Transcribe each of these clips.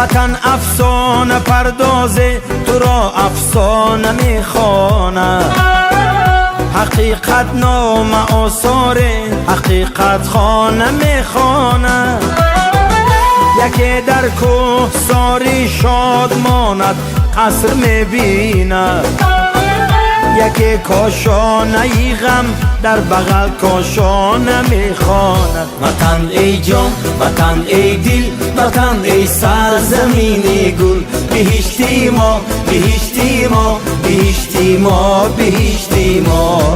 وطن افسانه پردازه، تو را افسانه میخوانه. حقیقت نام آثاره، حقیقت خانه میخوانه. یکی در کوه ساری شاد ماند، قصر میبیند. یکی کاشانه ای غم در بغل کاشانه میخواند. وطن ای جان، وطن ای دل، وطن ای سرزمین گل. بهشتی ما، بهشتی ما، بهشتی ما، بهشتی ما.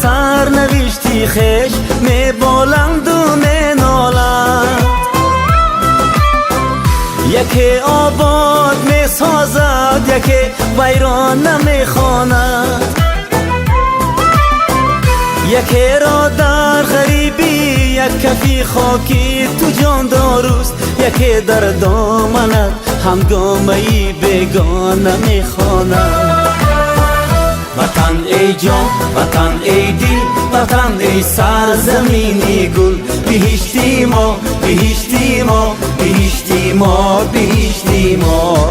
سر نوشتی خش می بلند و می نالند. یکی آباد می سازد، یکی ویران نمی خواند. یکی را در غریبی یک کفی خاکی تو جان داروست. یکی در دامنت همگامه‌ای بیگانه می خواند. وطن ای جان، وطن ای دل، وطن ای سرزمین گل. بهشتی ما، بهشتی ما، بهشتی ما، بهشتی ما.